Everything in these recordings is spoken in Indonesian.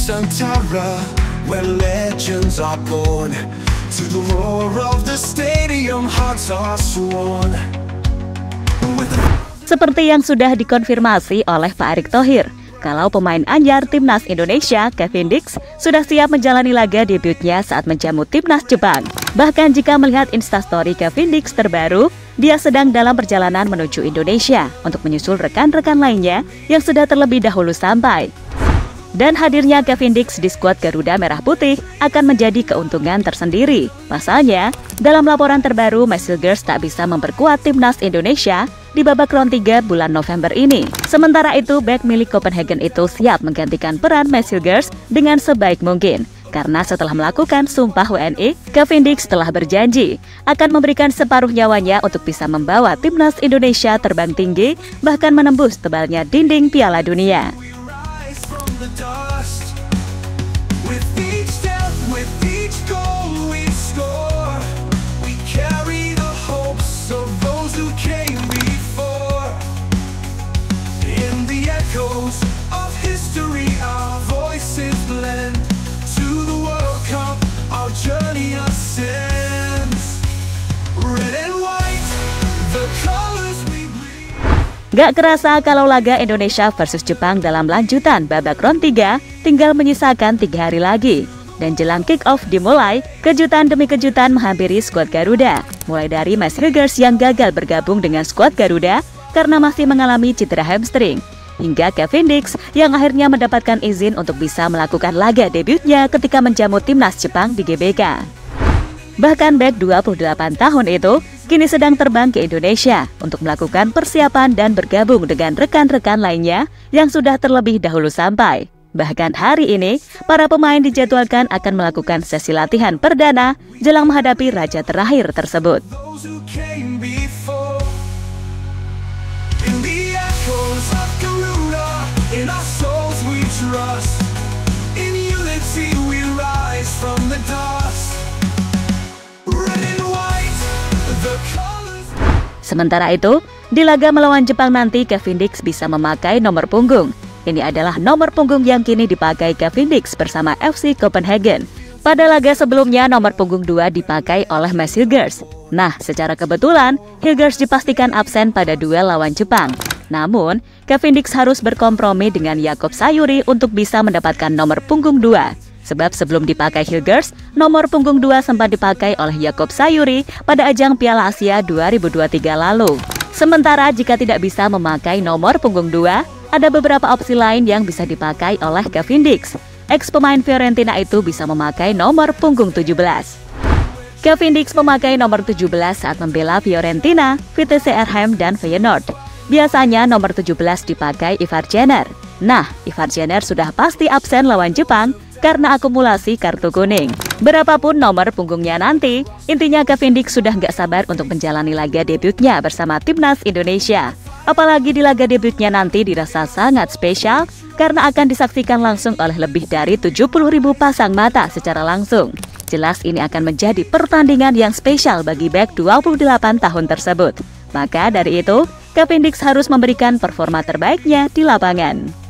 Nusantara, where legends are born. To the roar of the stadium, hearts are sworn. Seperti yang sudah dikonfirmasi oleh Pak Erick Thohir, kalau pemain anyar Timnas Indonesia, Kevin Dix, sudah siap menjalani laga debutnya saat menjamu Timnas Jepang. Bahkan jika melihat instastory Kevin Dix terbaru, dia sedang dalam perjalanan menuju Indonesia untuk menyusul rekan-rekan lainnya yang sudah terlebih dahulu sampai. Dan hadirnya Kevin Dix di skuad Garuda Merah Putih akan menjadi keuntungan tersendiri. Pasalnya, dalam laporan terbaru, Max Hilgers tak bisa memperkuat Timnas Indonesia di babak round 3 bulan November ini. Sementara itu, bek milik Copenhagen itu siap menggantikan peran Max Hilgers dengan sebaik mungkin. Karena setelah melakukan sumpah WNI, Kevin Dix telah berjanji akan memberikan separuh nyawanya untuk bisa membawa Timnas Indonesia terbang tinggi, bahkan menembus tebalnya dinding Piala Dunia. The dust. With each step, with each goal we score, we carry the hopes of those who came before. In the echoes of history, our voices blend. To the World Cup, our journey ascends. Red and white, the colors we breathe. Gak kerasa kalau laga Indonesia versus Jepang dalam lanjutan babak round 3 tinggal menyisakan 3 hari lagi. Dan jelang kick-off dimulai, kejutan demi kejutan menghampiri skuad Garuda. Mulai dari Max Hilgers yang gagal bergabung dengan skuad Garuda karena masih mengalami cedera hamstring, hingga Kevin Dix yang akhirnya mendapatkan izin untuk bisa melakukan laga debutnya ketika menjamu Timnas Jepang di GBK. Bahkan bek 28 tahun itu kini sedang terbang ke Indonesia untuk melakukan persiapan dan bergabung dengan rekan-rekan lainnya yang sudah terlebih dahulu sampai. Bahkan hari ini, para pemain dijadwalkan akan melakukan sesi latihan perdana jelang menghadapi raja terakhir tersebut. Sementara itu, di laga melawan Jepang nanti Kevin Dix bisa memakai nomor punggung. Ini adalah nomor punggung yang kini dipakai Kevin Dix bersama FC Copenhagen. Pada laga sebelumnya, nomor punggung 2 dipakai oleh Max Hilgers. Nah, secara kebetulan, Hilgers dipastikan absen pada duel lawan Jepang. Namun, Kevin Dix harus berkompromi dengan Jakob Sayuri untuk bisa mendapatkan nomor punggung 2. Sebab sebelum dipakai Hilgers, nomor punggung 2 sempat dipakai oleh Jakob Sayuri pada ajang Piala Asia 2023 lalu. Sementara jika tidak bisa memakai nomor punggung 2, ada beberapa opsi lain yang bisa dipakai oleh Kevin Dix. Ex pemain Fiorentina itu bisa memakai nomor punggung 17. Kevin Dix memakai nomor 17 saat membela Fiorentina, VTC Arnhem, dan Feyenoord. Biasanya nomor 17 dipakai Ivar Jenner. Nah, Ivar Jenner sudah pasti absen lawan Jepang karena akumulasi kartu kuning. Berapapun nomor punggungnya nanti, intinya Kevin Dix sudah nggak sabar untuk menjalani laga debutnya bersama Timnas Indonesia. Apalagi di laga debutnya nanti dirasa sangat spesial karena akan disaksikan langsung oleh lebih dari 70.000 pasang mata secara langsung. Jelas ini akan menjadi pertandingan yang spesial bagi bek 28 tahun tersebut. Maka dari itu, Kevin Dix harus memberikan performa terbaiknya di lapangan.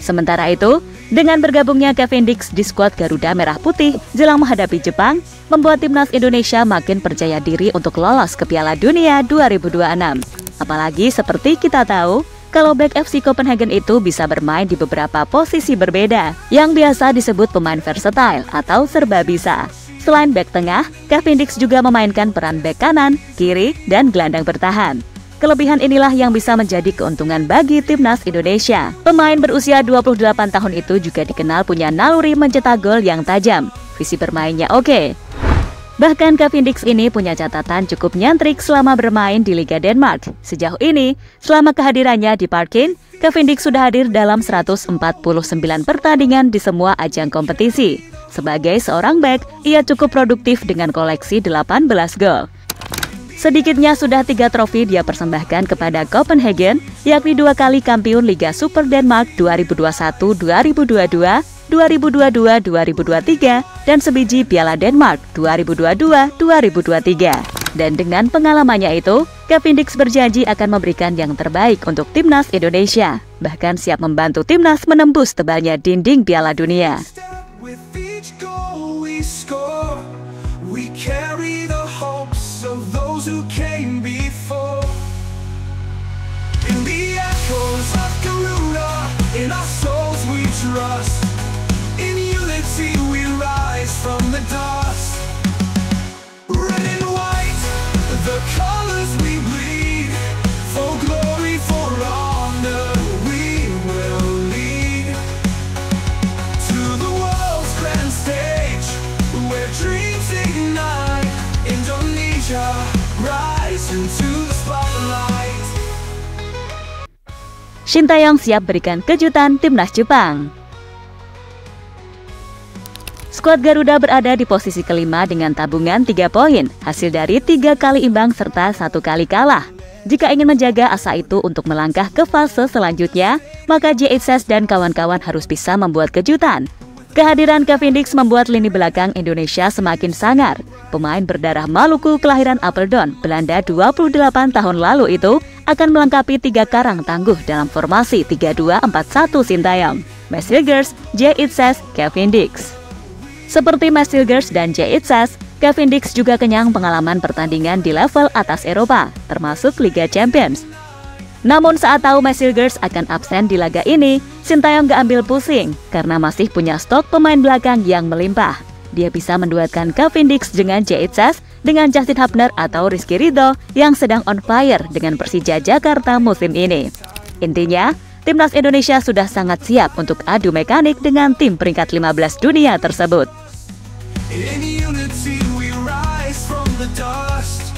Sementara itu, dengan bergabungnya Kevin Dix di skuad Garuda Merah Putih jelang menghadapi Jepang, membuat Timnas Indonesia makin percaya diri untuk lolos ke Piala Dunia 2026. Apalagi seperti kita tahu, kalau bek FC Copenhagen itu bisa bermain di beberapa posisi berbeda, yang biasa disebut pemain versatile atau serba bisa. Selain bek tengah, Kevin Dix juga memainkan peran bek kanan, kiri, dan gelandang bertahan. Kelebihan inilah yang bisa menjadi keuntungan bagi Timnas Indonesia. Pemain berusia 28 tahun itu juga dikenal punya naluri mencetak gol yang tajam. Visi bermainnya oke. Bahkan Kevin Dix ini punya catatan cukup nyantrik selama bermain di Liga Denmark. Sejauh ini, selama kehadirannya di Parken, Kevin Dix sudah hadir dalam 149 pertandingan di semua ajang kompetisi. Sebagai seorang bek, ia cukup produktif dengan koleksi 18 gol. Sedikitnya sudah 3 trofi dia persembahkan kepada Copenhagen, yakni 2 kali kampiun Liga Super Denmark 2021-2022, 2022-2023, dan sebiji Piala Denmark 2022-2023. Dan dengan pengalamannya itu, Kevin Dix berjanji akan memberikan yang terbaik untuk Timnas Indonesia, bahkan siap membantu Timnas menembus tebalnya dinding Piala Dunia. With each goal we score, we carry the hopes of those who came before. In the echoes of Garuda, in our souls we trust. In unity we rise from the dust. Red and white, the colors we bleed. For glory, for honor, we will lead to the world's grand stage, where dreams ignite. Indonesia, rise into the spotlight. Shin Tae-yong siap berikan kejutan Timnas Jepang. Skuad Garuda berada di posisi kelima dengan tabungan 3 poin, hasil dari 3 kali imbang serta 1 kali kalah. Jika ingin menjaga asa itu untuk melangkah ke fase selanjutnya, maka J.H. dan kawan-kawan harus bisa membuat kejutan. Kehadiran Kevin Dix membuat lini belakang Indonesia semakin sangar. Pemain berdarah Maluku kelahiran Apeldoorn, Belanda 28 tahun lalu itu akan melengkapi 3 karang tangguh dalam formasi 3-2-4-1 Shin Tae-yong, Mads Hilgers, J.H., Kevin Dix. Seperti Mads Hilgers dan J.H., Kevin Dix juga kenyang pengalaman pertandingan di level atas Eropa, termasuk Liga Champions. Namun saat tahu Mads Hilgers akan absen di laga ini, Shin Tae-yong gak ambil pusing karena masih punya stok pemain belakang yang melimpah. Dia bisa menduetkan Kevin Dix dengan J.H., dengan Justin Hubner atau Rizky Ridho yang sedang on fire dengan Persija Jakarta musim ini. Intinya, Timnas Indonesia sudah sangat siap untuk adu mekanik dengan tim peringkat 15 dunia tersebut. In unity we rise from the dust.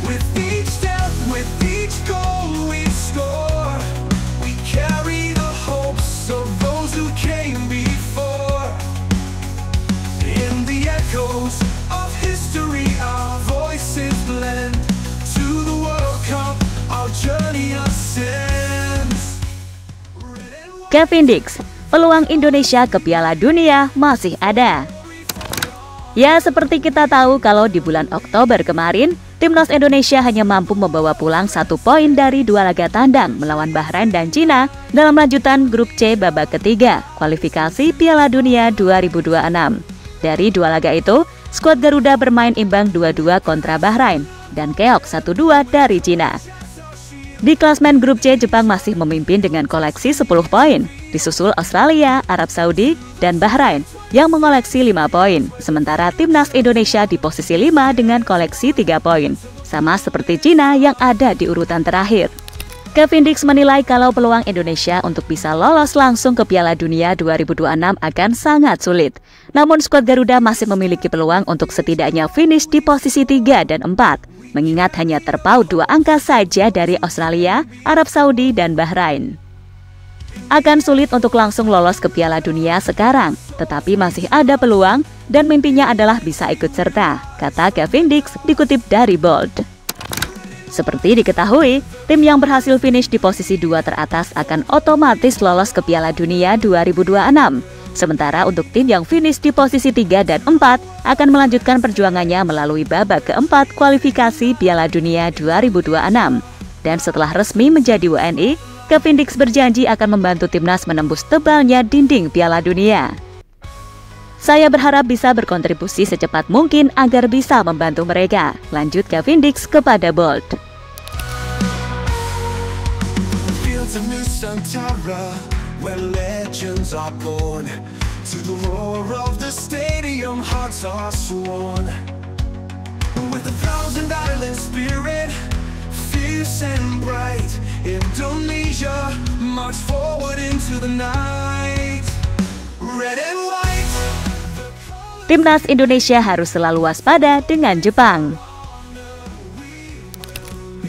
With each step, with each goal we score, we carry the hopes of those who came before. In the echoes of history our voices blend. To the World Cup our journey ascends. Kevin Dix, peluang Indonesia ke Piala Dunia masih ada. Ya, seperti kita tahu kalau di bulan Oktober kemarin, Timnas Indonesia hanya mampu membawa pulang 1 poin dari 2 laga tandang melawan Bahrain dan Cina dalam lanjutan grup C babak ketiga, kualifikasi Piala Dunia 2026. Dari 2 laga itu, skuad Garuda bermain imbang 2-2 kontra Bahrain dan keok 1-2 dari Cina. Di klasmen grup C, Jepang masih memimpin dengan koleksi 10 poin, disusul Australia, Arab Saudi, dan Bahrain yang mengoleksi 5 poin. Sementara Timnas Indonesia di posisi 5 dengan koleksi 3 poin, sama seperti Cina yang ada di urutan terakhir. Kevin Dix menilai kalau peluang Indonesia untuk bisa lolos langsung ke Piala Dunia 2026 akan sangat sulit. Namun skuad Garuda masih memiliki peluang untuk setidaknya finish di posisi 3 dan 4. Mengingat hanya terpaut 2 angka saja dari Australia, Arab Saudi, dan Bahrain. Akan sulit untuk langsung lolos ke Piala Dunia sekarang, tetapi masih ada peluang dan mimpinya adalah bisa ikut serta, kata Kevin Dix dikutip dari Bold. Seperti diketahui, tim yang berhasil finish di posisi 2 teratas akan otomatis lolos ke Piala Dunia 2026. Sementara untuk tim yang finish di posisi 3 dan 4 akan melanjutkan perjuangannya melalui babak keempat kualifikasi Piala Dunia 2026. Dan setelah resmi menjadi WNI, Kevin Dix berjanji akan membantu timnas menembus tebalnya dinding Piala Dunia. Saya berharap bisa berkontribusi secepat mungkin agar bisa membantu mereka, lanjut Kevin Dix kepada Bold. Where legends are born, to the roar of the stadium hearts are sworn. With 1,000 island spirit, fierce and bright, Indonesia march forward into the night. Red and white. Timnas Indonesia harus selalu waspada dengan Jepang.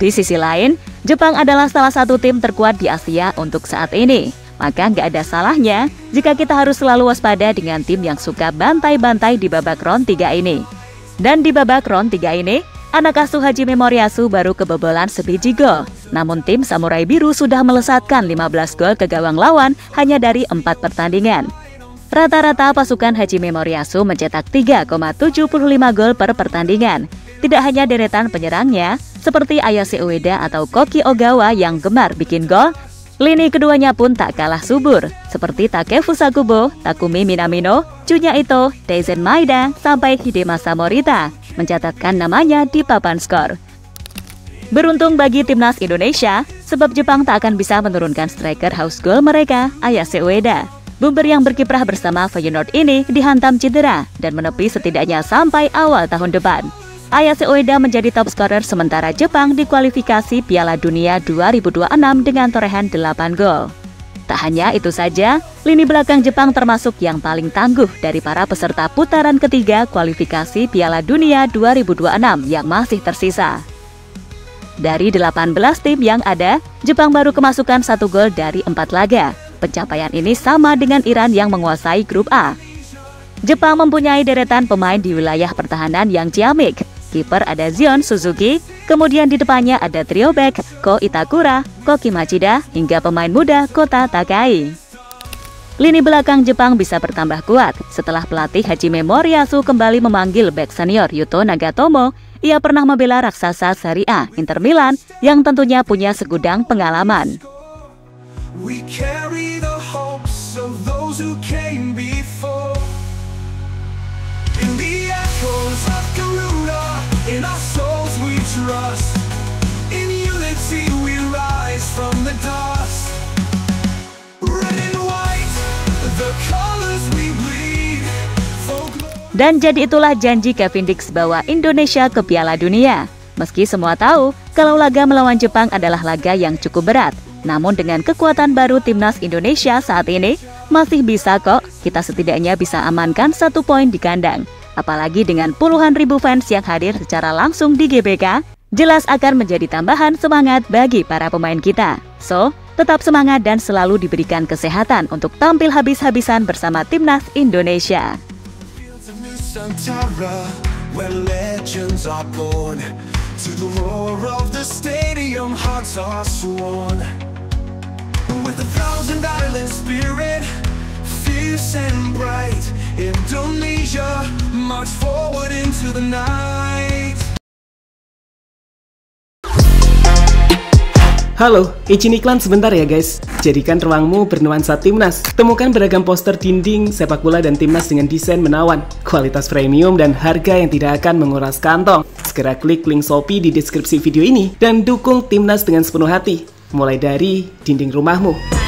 Di sisi lain, Jepang adalah salah satu tim terkuat di Asia untuk saat ini. Maka nggak ada salahnya jika kita harus selalu waspada dengan tim yang suka bantai-bantai di babak round 3 ini. Dan di babak round 3 ini, anak asuh Hajime Moriyasu baru kebobolan sebiji gol. Namun tim Samurai Biru sudah melesatkan 15 gol ke gawang lawan hanya dari 4 pertandingan. Rata-rata pasukan Hajime Moriyasu mencetak 3,75 gol per pertandingan. Tidak hanya deretan penyerangnya, seperti Ayase Ueda atau Koki Ogawa yang gemar bikin gol, lini keduanya pun tak kalah subur, seperti Takefusa Kubo, Takumi Minamino, Junya Ito, Taizen Maeda, sampai Hidemasa Morita mencatatkan namanya di papan skor. Beruntung bagi timnas Indonesia, sebab Jepang tak akan bisa menurunkan striker haus gol mereka, Ayase Ueda. Bumper yang berkiprah bersama Feyenoord ini dihantam cedera dan menepi setidaknya sampai awal tahun depan. Ayase Ueda menjadi top scorer sementara Jepang di kualifikasi Piala Dunia 2026 dengan torehan 8 gol. Tak hanya itu saja, lini belakang Jepang termasuk yang paling tangguh dari para peserta putaran ketiga kualifikasi Piala Dunia 2026 yang masih tersisa. Dari 18 tim yang ada, Jepang baru kemasukan 1 gol dari 4 laga. Pencapaian ini sama dengan Iran yang menguasai grup A. Jepang mempunyai deretan pemain di wilayah pertahanan yang ciamik. Kiper ada Zion Suzuki, kemudian di depannya ada trio back Ko Itakura, Koki Machida, hingga pemain muda Kota Takai. Lini belakang Jepang bisa bertambah kuat setelah pelatih Hajime Moriyasu kembali memanggil back senior Yuto Nagatomo. Ia pernah membela raksasa Serie A Inter Milan yang tentunya punya segudang pengalaman. We carry the hopes of those who came before. In the echoes of Garuda, in our souls we trust. In unity we rise from the dust. Red and white, the colors we bleed. Dan jadi itulah janji Kevin Dix bawa Indonesia ke Piala Dunia. Meski semua tahu kalau laga melawan Jepang adalah laga yang cukup berat, namun dengan kekuatan baru timnas Indonesia saat ini, masih bisa kok kita setidaknya bisa amankan 1 poin di kandang. Apalagi dengan puluhan ribu fans yang hadir secara langsung di GBK, jelas akan menjadi tambahan semangat bagi para pemain kita. So, tetap semangat dan selalu diberikan kesehatan untuk tampil habis-habisan bersama timnas Indonesia. To the roar of the stadium, hearts are sworn. With 1,000 island spirit, fierce and bright, Indonesia march forward into the night. Halo, izin iklan sebentar ya guys. Jadikan ruangmu bernuansa timnas. Temukan beragam poster dinding, sepak bola dan timnas dengan desain menawan, kualitas premium dan harga yang tidak akan menguras kantong. Segera klik link Shopee di deskripsi video ini dan dukung timnas dengan sepenuh hati. Mulai dari dinding rumahmu.